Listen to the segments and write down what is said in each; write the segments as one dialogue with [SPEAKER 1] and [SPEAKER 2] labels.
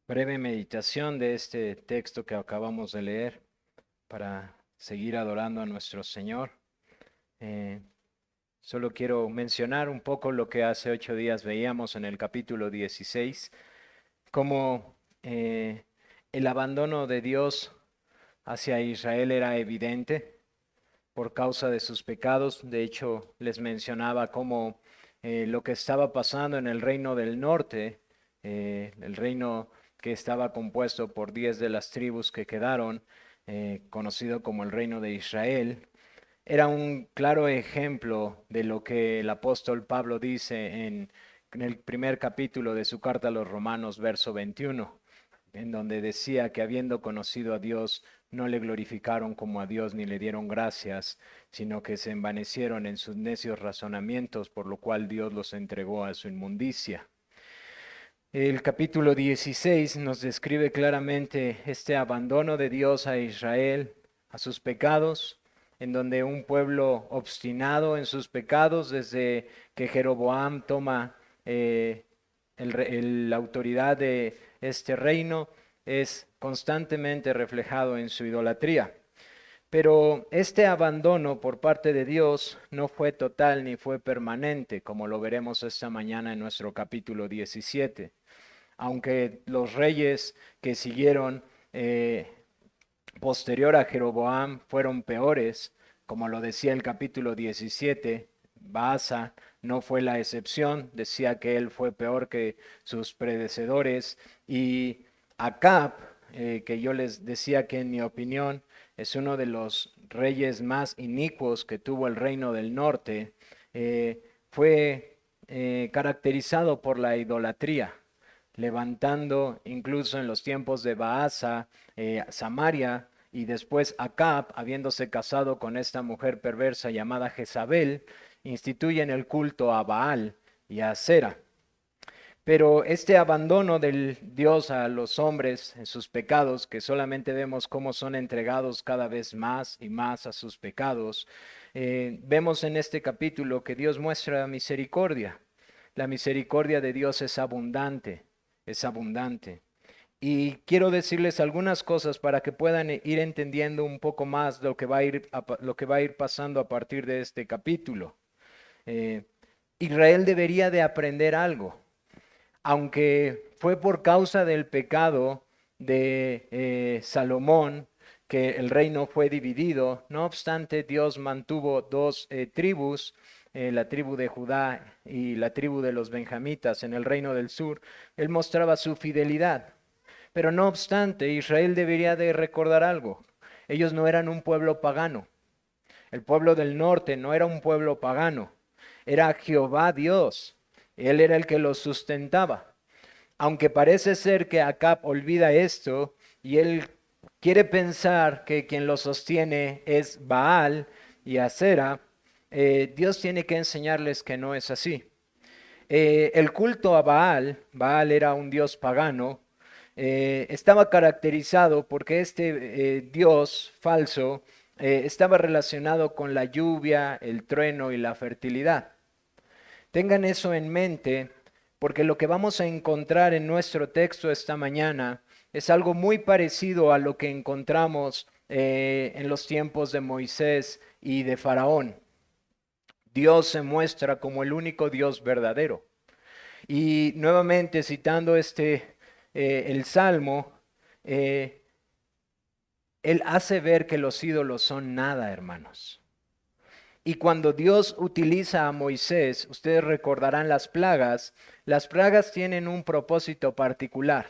[SPEAKER 1] Breve meditación de este texto que acabamos de leer para seguir adorando a nuestro Señor. Eh, Solo quiero mencionar un poco lo que hace 8 días veíamos en el capítulo 16, cómo el abandono de Dios hacia Israel era evidente por causa de sus pecados. De hecho, les mencionaba cómo lo que estaba pasando en el reino del norte, el reino que estaba compuesto por 10 de las tribus que quedaron, conocido como el reino de Israel, era un claro ejemplo de lo que el apóstol Pablo dice en el primer capítulo de su carta a los Romanos, verso 21, en donde decía que habiendo conocido a Dios, no le glorificaron como a Dios ni le dieron gracias, sino que se envanecieron en sus necios razonamientos, por lo cual Dios los entregó a su inmundicia. El capítulo 16 nos describe claramente este abandono de Dios a Israel, a sus pecados, en donde un pueblo obstinado en sus pecados, desde que Jeroboam toma la autoridad de este reino, es constantemente reflejado en su idolatría. Pero este abandono por parte de Dios no fue total ni fue permanente, como lo veremos esta mañana en nuestro capítulo 17. Aunque los reyes que siguieron posterior a Jeroboam fueron peores, como lo decía el capítulo 17, Baasa no fue la excepción, decía que él fue peor que sus predecesores, y Acab, que yo les decía que en mi opinión es uno de los reyes más inicuos que tuvo el reino del norte, fue caracterizado por la idolatría, levantando incluso en los tiempos de Baasa, Samaria, y después Acab, habiéndose casado con esta mujer perversa llamada Jezabel, instituyen el culto a Baal y a Acera. Pero este abandono del Dios a los hombres en sus pecados, que solamente vemos cómo son entregados cada vez más y más a sus pecados, vemos en este capítulo que Dios muestra misericordia. La misericordia de Dios es abundante, es abundante. Y quiero decirles algunas cosas para que puedan ir entendiendo un poco más lo que va a ir pasando a partir de este capítulo. Eh, Israel debería de aprender algo, aunque fue por causa del pecado de Salomón que el reino fue dividido. No obstante, Dios mantuvo dos tribus, la tribu de Judá y la tribu de los benjamitas en el reino del sur. Él mostraba su fidelidad. Pero no obstante, Israel debería de recordar algo. Ellos no eran un pueblo pagano. El pueblo del norte no era un pueblo pagano. Era Jehová Dios. Él era el que los sustentaba. Aunque parece ser que Acab olvida esto y él quiere pensar que quien lo sostiene es Baal y Acera, Dios tiene que enseñarles que no es así. El culto a Baal, Baal era un dios pagano, estaba caracterizado porque este dios falso estaba relacionado con la lluvia, el trueno y la fertilidad. Tengan eso en mente porque lo que vamos a encontrar en nuestro texto esta mañana es algo muy parecido a lo que encontramos en los tiempos de Moisés y de Faraón. Dios se muestra como el único Dios verdadero. Y nuevamente citando el Salmo, eh, él hace ver que los ídolos son nada, hermanos. Y cuando Dios utiliza a Moisés, ustedes recordarán las plagas tienen un propósito particular,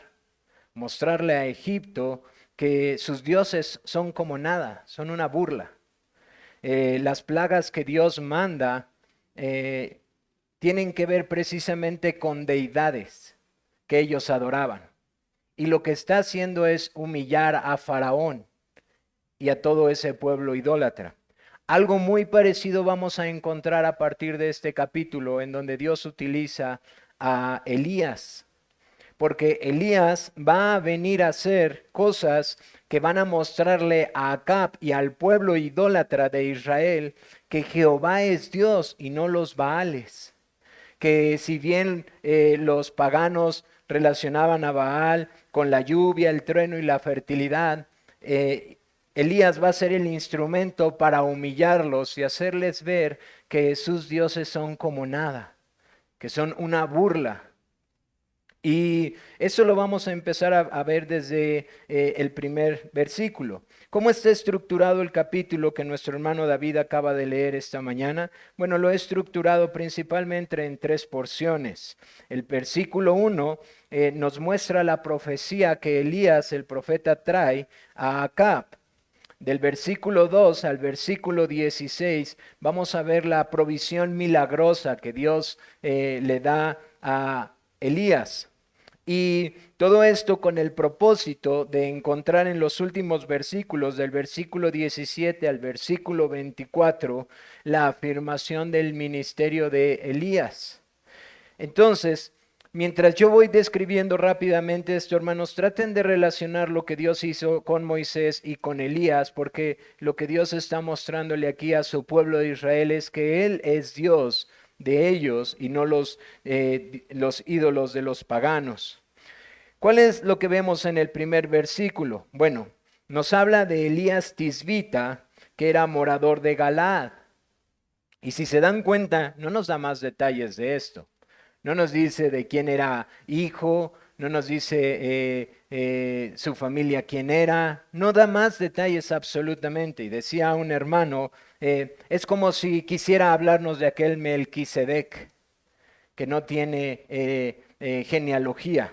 [SPEAKER 1] mostrarle a Egipto que sus dioses son como nada, son una burla. Las plagas que Dios manda eh, tienen que ver precisamente con deidades que ellos adoraban. Y lo que está haciendo es humillar a Faraón y a todo ese pueblo idólatra. Algo muy parecido vamos a encontrar a partir de este capítulo en donde Dios utiliza a Elías, porque Elías va a venir a hacer cosas que van a mostrarle a Acab y al pueblo idólatra de Israel que Jehová es Dios y no los Baales, que si bien los paganos relacionaban a Baal con la lluvia, el trueno y la fertilidad, Elías va a ser el instrumento para humillarlos y hacerles ver que sus dioses son como nada, que son una burla. Y eso lo vamos a empezar a ver desde el primer versículo. ¿Cómo está estructurado el capítulo que nuestro hermano David acaba de leer esta mañana? Bueno, lo he estructurado principalmente en tres porciones. El versículo 1 nos muestra la profecía que Elías, el profeta, trae a Acab. Del versículo 2 al versículo 16 vamos a ver la provisión milagrosa que Dios le da a Elías. Y todo esto con el propósito de encontrar en los últimos versículos, del versículo 17 al versículo 24, la afirmación del ministerio de Elías. Entonces, mientras yo voy describiendo rápidamente esto, hermanos, traten de relacionar lo que Dios hizo con Moisés y con Elías, porque lo que Dios está mostrándole aquí a su pueblo de Israel es que Él es Dios de ellos y no los ídolos de los paganos. ¿Cuál es lo que vemos en el primer versículo? Bueno, nos habla de Elías Tisbita, que era morador de Galaad. Y si se dan cuenta, no nos da más detalles de esto. No nos dice de quién era hijo, no nos dice su familia quién era, no da más detalles absolutamente. Y decía un hermano, es como si quisiera hablarnos de aquel Melquisedec, que no tiene genealogía.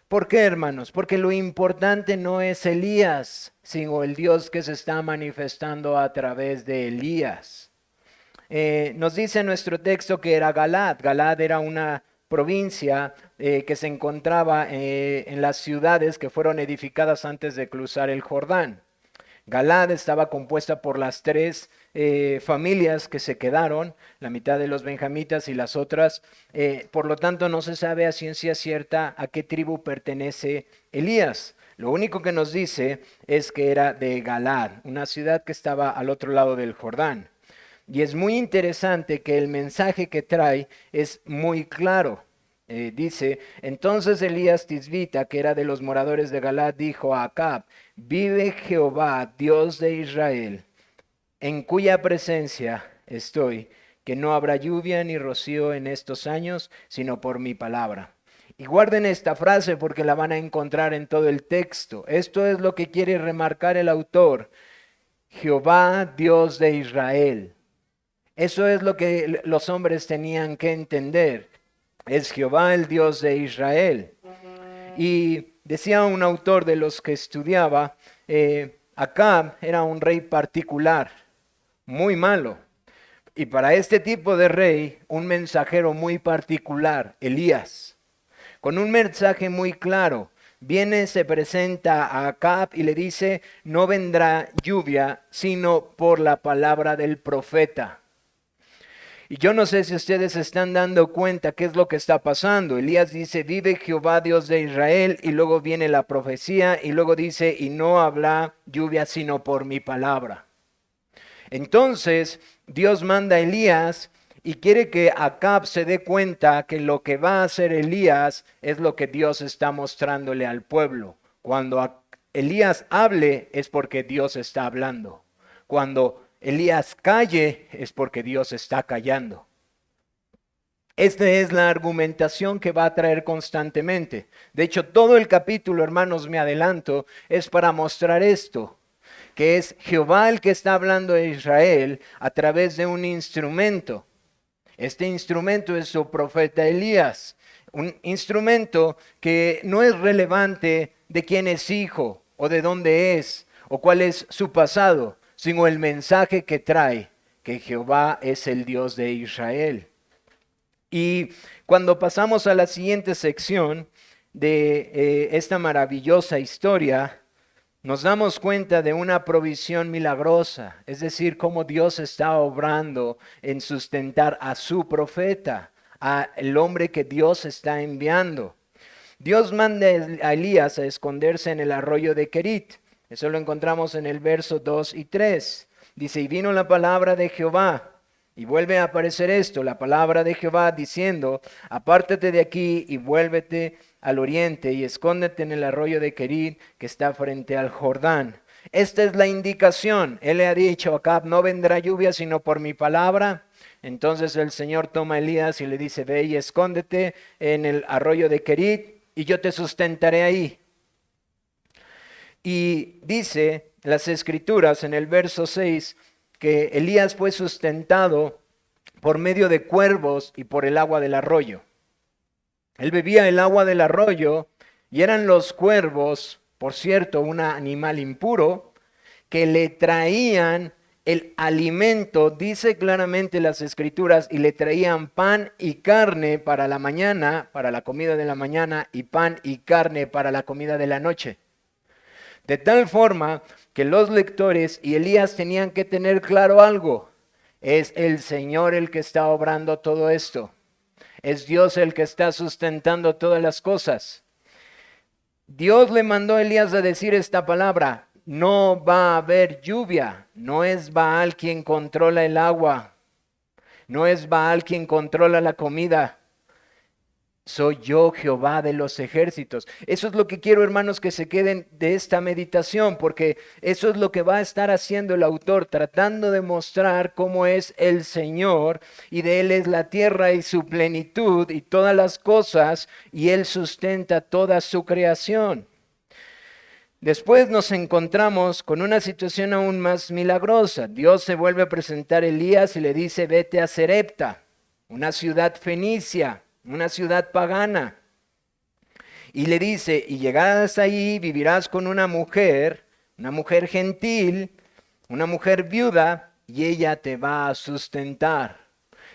[SPEAKER 1] ¿Por qué, hermanos? Porque lo importante no es Elías, sino el Dios que se está manifestando a través de Elías. Nos dice nuestro texto que era Galaad. Galaad era una provincia que se encontraba en las ciudades que fueron edificadas antes de cruzar el Jordán. Galaad estaba compuesta por las tres familias que se quedaron, la mitad de los benjamitas y las otras. Por lo tanto, no se sabe a ciencia cierta a qué tribu pertenece Elías. Lo único que nos dice es que era de Galaad, una ciudad que estaba al otro lado del Jordán. Y es muy interesante que el mensaje que trae es muy claro. Dice, entonces Elías Tisbita, que era de los moradores de Galaad, dijo a Acab, vive Jehová, Dios de Israel, en cuya presencia estoy, que no habrá lluvia ni rocío en estos años, sino por mi palabra. Y guarden esta frase porque la van a encontrar en todo el texto. Esto es lo que quiere remarcar el autor. Jehová, Dios de Israel. Eso es lo que los hombres tenían que entender. Es Jehová el Dios de Israel. Y decía un autor de los que estudiaba, Acab era un rey particular, muy malo. Y para este tipo de rey, un mensajero muy particular, Elías, con un mensaje muy claro. Viene, se presenta a Acab y le dice, no vendrá lluvia, sino por la palabra del profeta. Y yo no sé si ustedes se están dando cuenta qué es lo que está pasando. Elías dice, vive Jehová Dios de Israel, y luego viene la profecía, y luego dice, y no habrá lluvia sino por mi palabra. Entonces, Dios manda a Elías y quiere que Acab se dé cuenta que lo que va a hacer Elías es lo que Dios está mostrándole al pueblo. Cuando Elías hable es porque Dios está hablando. Cuando Elías calle es porque Dios está callando. Esta es la argumentación que va a traer constantemente. De hecho, todo el capítulo, hermanos, me adelanto, es para mostrar esto, que es Jehová el que está hablando a Israel a través de un instrumento. Este instrumento es su profeta Elías, un instrumento que no es relevante de quién es hijo o de dónde es o cuál es su pasado, sino el mensaje que trae, que Jehová es el Dios de Israel. Y cuando pasamos a la siguiente sección de esta maravillosa historia, nos damos cuenta de una provisión milagrosa, es decir, cómo Dios está obrando en sustentar a su profeta, al hombre que Dios está enviando. Dios manda a Elías a esconderse en el arroyo de Querit. Eso lo encontramos en el verso 2 y 3. Dice, y vino la palabra de Jehová. Y vuelve a aparecer esto, la palabra de Jehová diciendo, apártate de aquí y vuélvete al oriente y escóndete en el arroyo de Querit que está frente al Jordán. Esta es la indicación. Él le ha dicho a Acab, no vendrá lluvia sino por mi palabra. Entonces el Señor toma a Elías y le dice, ve y escóndete en el arroyo de Querit y yo te sustentaré ahí. Y dice las Escrituras en el verso 6 que Elías fue sustentado por medio de cuervos y por el agua del arroyo. Él bebía el agua del arroyo y eran los cuervos, por cierto, un animal impuro, que le traían el alimento, dice claramente las Escrituras, y le traían pan y carne para la mañana, para la comida de la mañana, y pan y carne para la comida de la noche. De tal forma que los lectores y Elías tenían que tener claro algo. Es el Señor el que está obrando todo esto. Es Dios el que está sustentando todas las cosas. Dios le mandó a Elías a decir esta palabra. No va a haber lluvia. No es Baal quien controla el agua. No es Baal quien controla la comida. Soy yo, Jehová de los ejércitos. Eso es lo que quiero, hermanos, que se queden de esta meditación, porque eso es lo que va a estar haciendo el autor, tratando de mostrar cómo es el Señor, y de Él es la tierra y su plenitud y todas las cosas, y Él sustenta toda su creación. Después nos encontramos con una situación aún más milagrosa. Dios se vuelve a presentar a Elías y le dice, vete a Sarepta, una ciudad fenicia, una ciudad pagana. Y le dice, y llegadas ahí vivirás con una mujer gentil, una mujer viuda, y ella te va a sustentar.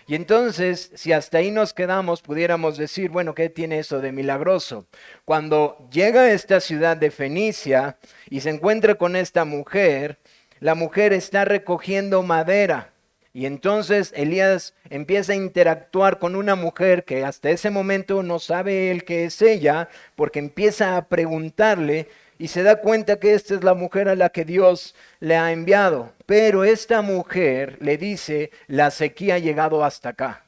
[SPEAKER 1] Y entonces, si hasta ahí nos quedamos, pudiéramos decir, bueno, ¿qué tiene eso de milagroso? Cuando llega a esta ciudad de Fenicia y se encuentra con esta mujer, la mujer está recogiendo madera. Y entonces Elías empieza a interactuar con una mujer que hasta ese momento no sabe él que es ella, porque empieza a preguntarle y se da cuenta que esta es la mujer a la que Dios le ha enviado. Pero esta mujer le dice, la sequía ha llegado hasta acá.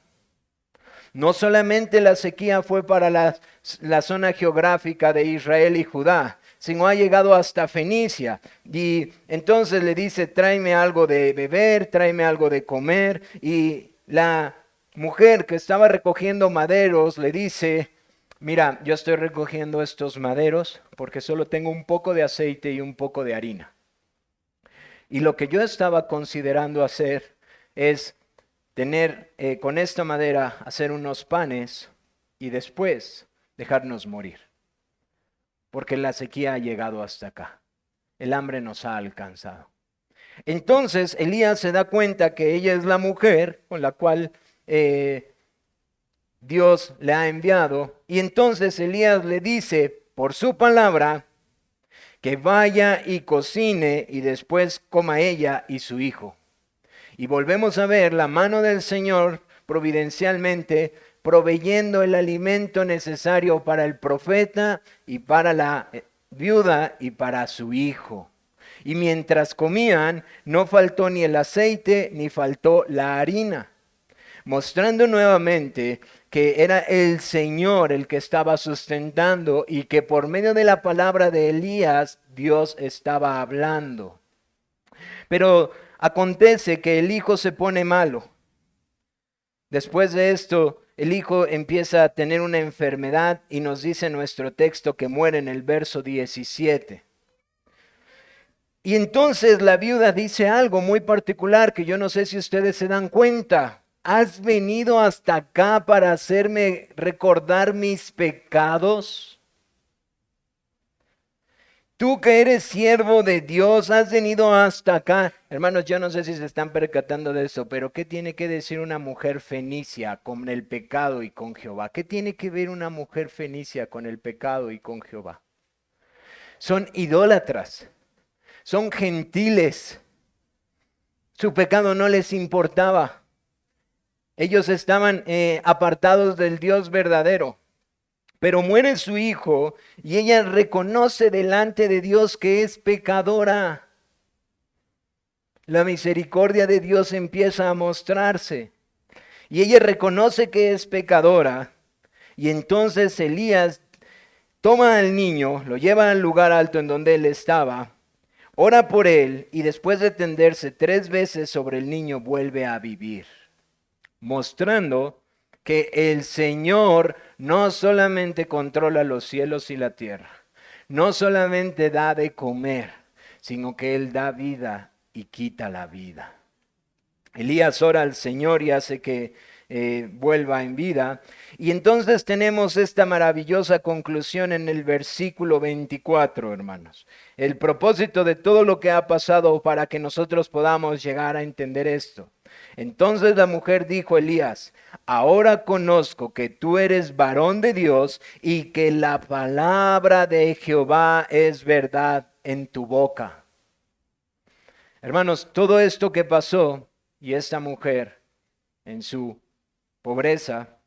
[SPEAKER 1] No solamente la sequía fue para la zona geográfica de Israel y Judá, sino ha llegado hasta Fenicia. Y entonces le dice, tráeme algo de beber, tráeme algo de comer. Y la mujer que estaba recogiendo maderos le dice, mira, yo estoy recogiendo estos maderos porque solo tengo un poco de aceite y un poco de harina. Y lo que yo estaba considerando hacer es tener con esta madera, hacer unos panes y después dejarnos morir. Porque la sequía ha llegado hasta acá. El hambre nos ha alcanzado. Entonces Elías se da cuenta que ella es la mujer con la cual Dios le ha enviado. Y entonces Elías le dice por su palabra que vaya y cocine y después coma ella y su hijo. Y volvemos a ver la mano del Señor providencialmente proveyendo el alimento necesario para el profeta y para la viuda y para su hijo. Y mientras comían, no faltó ni el aceite ni faltó la harina, mostrando nuevamente que era el Señor el que estaba sustentando y que por medio de la palabra de Elías, Dios estaba hablando. Pero acontece que el hijo se pone malo. Después de esto, el hijo empieza a tener una enfermedad y nos dice nuestro texto que muere en el verso 17. Y entonces la viuda dice algo muy particular que yo no sé si ustedes se dan cuenta. ¿Has venido hasta acá para hacerme recordar mis pecados? Tú que eres siervo de Dios, has venido hasta acá. Hermanos, yo no sé si se están percatando de eso, pero ¿qué tiene que decir una mujer fenicia con el pecado y con Jehová? ¿Qué tiene que ver una mujer fenicia con el pecado y con Jehová? Son idólatras, son gentiles. Su pecado no les importaba. Ellos estaban apartados del Dios verdadero. Pero muere su hijo y ella reconoce delante de Dios que es pecadora. La misericordia de Dios empieza a mostrarse. Y ella reconoce que es pecadora. Y entonces Elías toma al niño, lo lleva al lugar alto en donde él estaba, ora por él y después de tenderse 3 veces sobre el niño vuelve a vivir, mostrando que el Señor no solamente controla los cielos y la tierra, no solamente da de comer, sino que Él da vida y quita la vida. Elías ora al Señor y hace que vuelva en vida. Y entonces tenemos esta maravillosa conclusión en el versículo 24, hermanos. El propósito de todo lo que ha pasado para que nosotros podamos llegar a entender esto. Entonces la mujer dijo a Elías: ahora conozco que tú eres varón de Dios y que la palabra de Jehová es verdad en tu boca. Hermanos, todo esto que pasó y esta mujer en su pobreza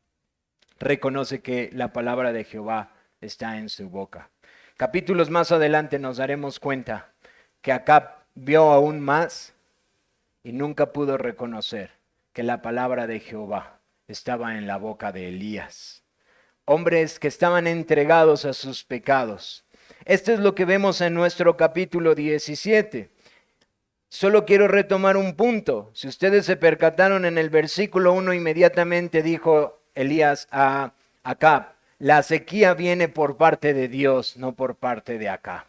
[SPEAKER 1] reconoce que la palabra de Jehová está en su boca. Capítulos más adelante nos daremos cuenta que Acab vio aún más y nunca pudo reconocer que la palabra de Jehová estaba en la boca de Elías. Hombres que estaban entregados a sus pecados. Esto es lo que vemos en nuestro capítulo 17. Solo quiero retomar un punto. Si ustedes se percataron en el versículo 1, inmediatamente dijo Elías a Acab: la sequía viene por parte de Dios, no por parte de Acab.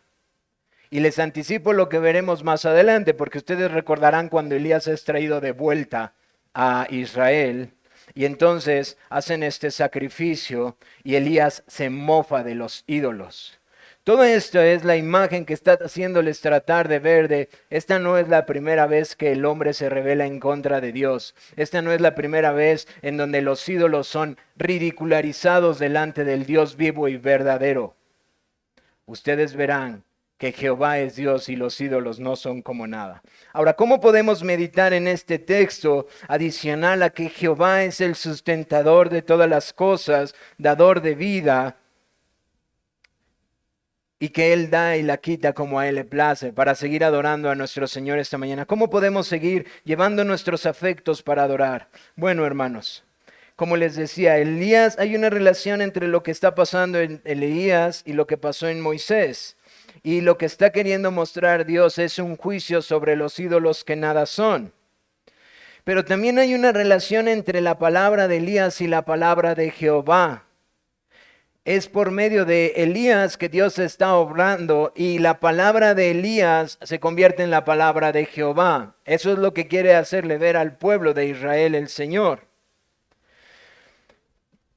[SPEAKER 1] Y les anticipo lo que veremos más adelante, porque ustedes recordarán cuando Elías es traído de vuelta a Israel, y entonces hacen este sacrificio y Elías se mofa de los ídolos. Todo esto es la imagen que está haciéndoles tratar de ver de: esta no es la primera vez que el hombre se rebela en contra de Dios. Esta no es la primera vez en donde los ídolos son ridicularizados delante del Dios vivo y verdadero. Ustedes verán que Jehová es Dios y los ídolos no son como nada. Ahora, ¿cómo podemos meditar en este texto adicional a que Jehová es el sustentador de todas las cosas, dador de vida, y que Él da y la quita como a Él le place, para seguir adorando a nuestro Señor esta mañana? ¿Cómo podemos seguir llevando nuestros afectos para adorar? Bueno, hermanos, como les decía, Elías, hay una relación entre lo que está pasando en Elías y lo que pasó en Moisés. Y lo que está queriendo mostrar Dios es un juicio sobre los ídolos que nada son. Pero también hay una relación entre la palabra de Elías y la palabra de Jehová. Es por medio de Elías que Dios está obrando y la palabra de Elías se convierte en la palabra de Jehová. Eso es lo que quiere hacerle ver al pueblo de Israel el Señor.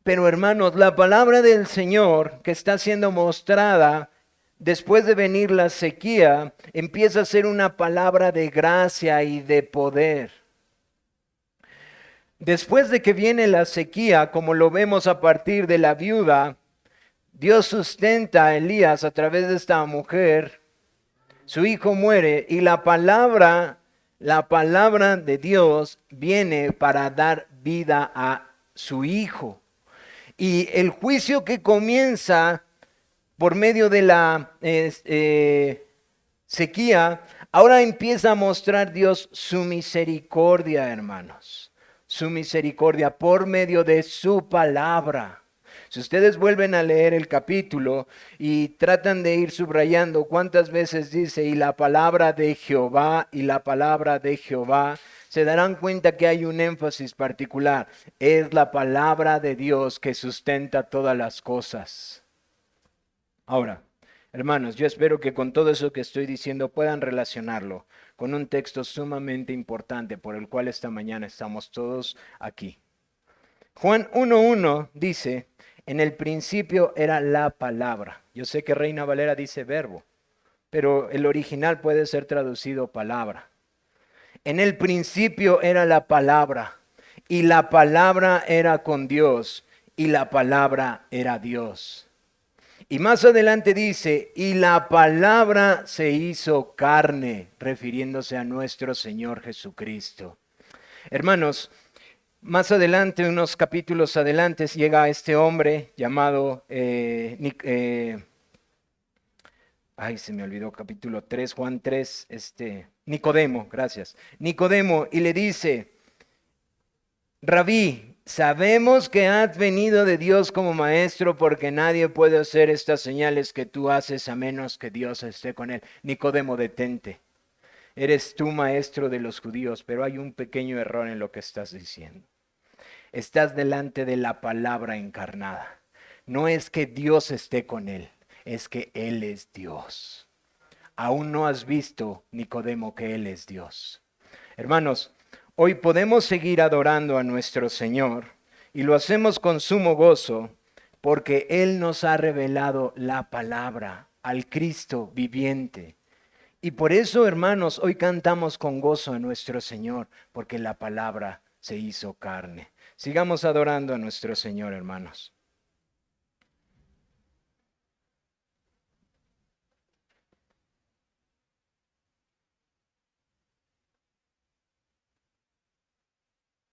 [SPEAKER 1] Pero hermanos, la palabra del Señor que está siendo mostrada después de venir la sequía, empieza a ser una palabra de gracia y de poder. Después de que viene la sequía, como lo vemos a partir de la viuda, Dios sustenta a Elías a través de esta mujer. Su hijo muere y la palabra de Dios viene para dar vida a su hijo. Y el juicio que comienza por medio de la sequía, ahora empieza a mostrar Dios su misericordia, hermanos. Su misericordia por medio de su palabra. Si ustedes vuelven a leer el capítulo y tratan de ir subrayando cuántas veces dice y la palabra de Jehová y la palabra de Jehová, se darán cuenta que hay un énfasis particular. Es la palabra de Dios que sustenta todas las cosas. Ahora, hermanos, yo espero que con todo eso que estoy diciendo puedan relacionarlo con un texto sumamente importante por el cual esta mañana estamos todos aquí. Juan 1:1 dice: en el principio era la palabra. Yo sé que Reina Valera dice verbo, pero el original puede ser traducido palabra. En el principio era la palabra, y la palabra era con Dios, y la palabra era Dios. Y más adelante dice: y la palabra se hizo carne, refiriéndose a nuestro Señor Jesucristo. Hermanos, más adelante, unos capítulos adelante, llega este hombre llamado, se me olvidó, capítulo 3, Juan 3, Nicodemo, gracias. Nicodemo, y le dice: Rabí, Sabemos que has venido de Dios como maestro, porque nadie puede hacer estas señales que tú haces a menos que Dios esté con él. Nicodemo, detente. Eres tú maestro de los judíos, pero hay un pequeño error en lo que estás diciendo. Estás delante de la palabra encarnada. No es que Dios esté con él, es que Él es Dios. Aún no has visto, Nicodemo, que Él es Dios. Hermanos, hoy podemos seguir adorando a nuestro Señor y lo hacemos con sumo gozo porque Él nos ha revelado la palabra, al Cristo viviente. Y por eso, hermanos, hoy cantamos con gozo a nuestro Señor, porque la palabra se hizo carne. Sigamos adorando a nuestro Señor, hermanos.